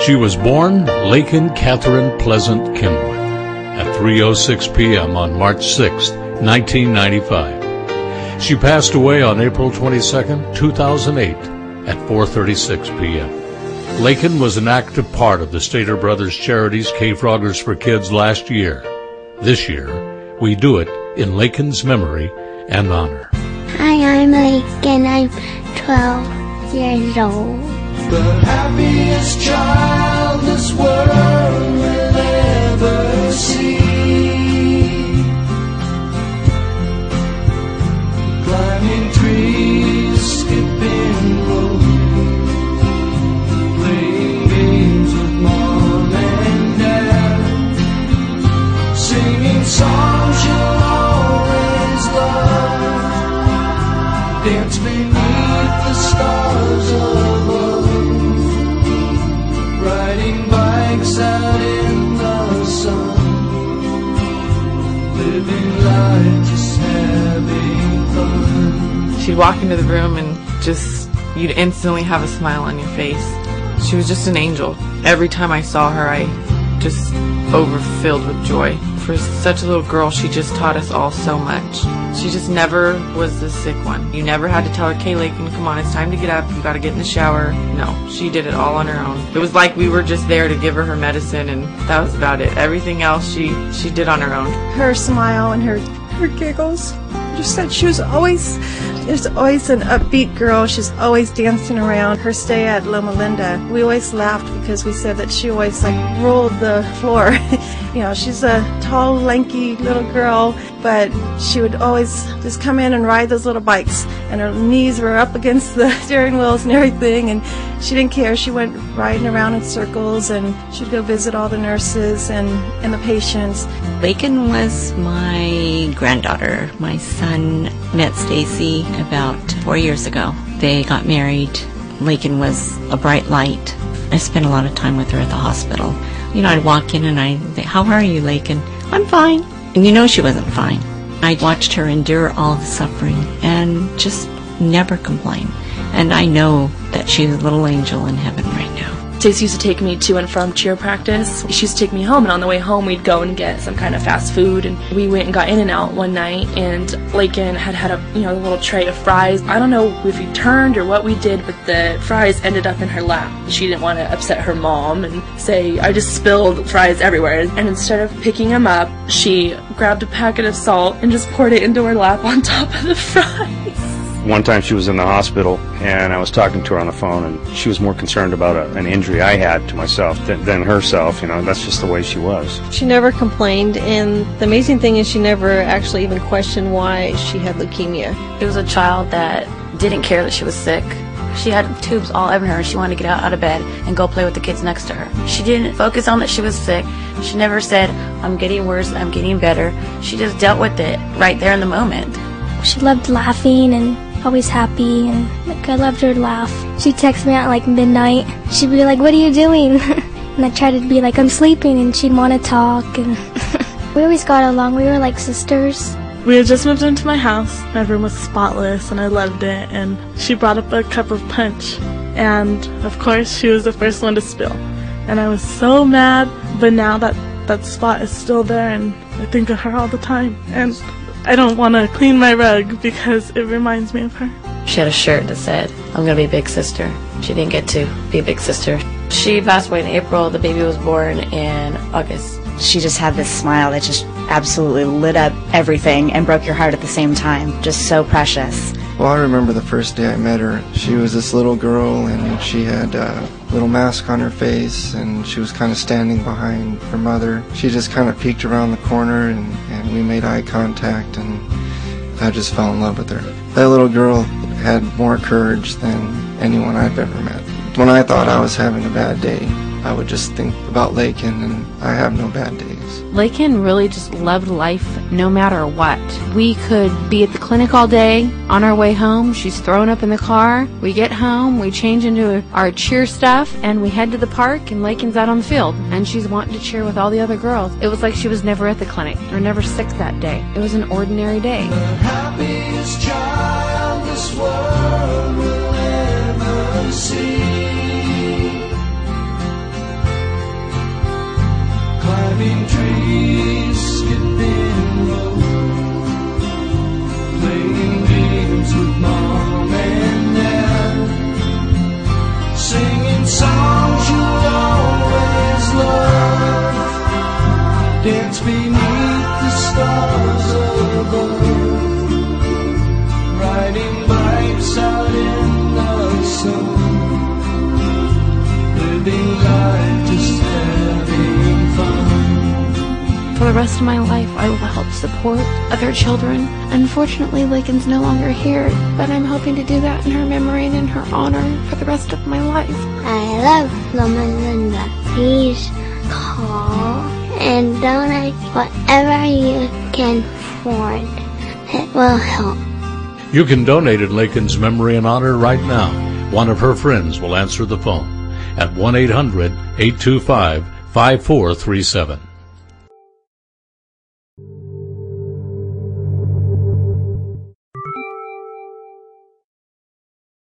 She was born Laiken Catherine Pleasant Kenwood at 3:06 p.m. on March 6, 1995. She passed away on April 22, 2008 at 4:36 p.m. Laiken was an active part of the Stater Brothers Charities K-Froggers for Kids last year. This year, we do it in Laiken's memory and honor. Hi, I'm Laiken. I'm 12 years old. The happiest child this world will ever see. Climbing trees, skipping rope, playing games with mom and dad, singing songs you'll always love, dance beneath the stars above, riding bikes out in the sun, living life just having fun. She'd walk into the room and just, you'd instantly have a smile on your face. She was just an angel. Every time I saw her, I just overfilled with joy. For such a little girl, she just taught us all so much. She just never was the sick one. You never had to tell her, "Okay, Laiken, come on, it's time to get up. You gotta get in the shower." No, she did it all on her own. It was like we were just there to give her medicine, and that was about it. Everything else she did on her own. Her smile and her giggles. Just said she was always an upbeat girl. She's always dancing around. Her stay at Loma Linda, we always laughed because we said that she always rolled the floor. You know, she's a tall, lanky little girl, but she would always just come in and ride those little bikes, and her knees were up against the steering wheels and everything, and she didn't care. She went riding around in circles, and she'd go visit all the nurses and the patients. Laiken was my granddaughter. My son met Stacy about 4 years ago. They got married. Laiken was a bright light. I spent a lot of time with her at the hospital. You know, I'd walk in and I'd say, "How are you, Laiken?" "I'm fine." And you know she wasn't fine. I watched her endure all the suffering and just never complain. And I know that she's a little angel in heaven right now. Stacey used to take me to and from cheer practice. She used to take me home, and on the way home we'd go and get some kind of fast food. And we went and got In-N-Out one night, and Laiken had a little tray of fries. I don't know if we turned or what we did, but the fries ended up in her lap. She didn't want to upset her mom and say, "I just spilled fries everywhere." And instead of picking them up, she grabbed a packet of salt and just poured it into her lap on top of the fries. One time she was in the hospital, and I was talking to her on the phone, and she was more concerned about an injury I had to myself than herself. You know, that's just the way she was. She never complained, and the amazing thing is she never actually even questioned why she had leukemia. She was a child that didn't care that she was sick. She had tubes all over her, and she wanted to get out of bed and go play with the kids next to her. She didn't focus on that she was sick. She never said, "I'm getting worse, I'm getting better." She just dealt with it right there in the moment. She loved laughing and always happy, and I loved her to laugh. She'd text me at midnight. She'd be like, "What are you doing?" And I'd try to be like, "I'm sleeping," and she'd want to talk. And we always got along. We were like sisters. We had just moved into my house. My room was spotless, and I loved it. And she brought up a cup of punch, and of course she was the first one to spill. And I was so mad, but now that spot is still there, and I think of her all the time. And I don't want to clean my rug because it reminds me of her. She had a shirt that said, "I'm going to be a big sister." She didn't get to be a big sister. She passed away in April. The baby was born in August. She just had this smile that just absolutely lit up everything and broke your heart at the same time. Just so precious. Well, I remember the first day I met her. She was this little girl, and she had a little mask on her face, and she was kind of standing behind her mother. She just kind of peeked around the corner, and we made eye contact, and I just fell in love with her. That little girl had more courage than anyone I've ever met. When I thought I was having a bad day, I would just think about Laiken, and I have no bad days. Laiken really just loved life no matter what. We could be at the clinic all day. On our way home, she's thrown up in the car. We get home, we change into our cheer stuff, and we head to the park, and Laiken's out on the field. And she's wanting to cheer with all the other girls. It was like she was never at the clinic, or never sick that day. It was an ordinary day. The happiest child this world will ever see. the rest of my life, I will help support other children. Unfortunately, Laiken's no longer here, but I'm hoping to do that in her memory and in her honor for the rest of my life. I love Loma Linda. Please call and donate whatever you can afford. It will help. You can donate in Laiken's memory and honor right now. One of her friends will answer the phone at 1-800-825-5437.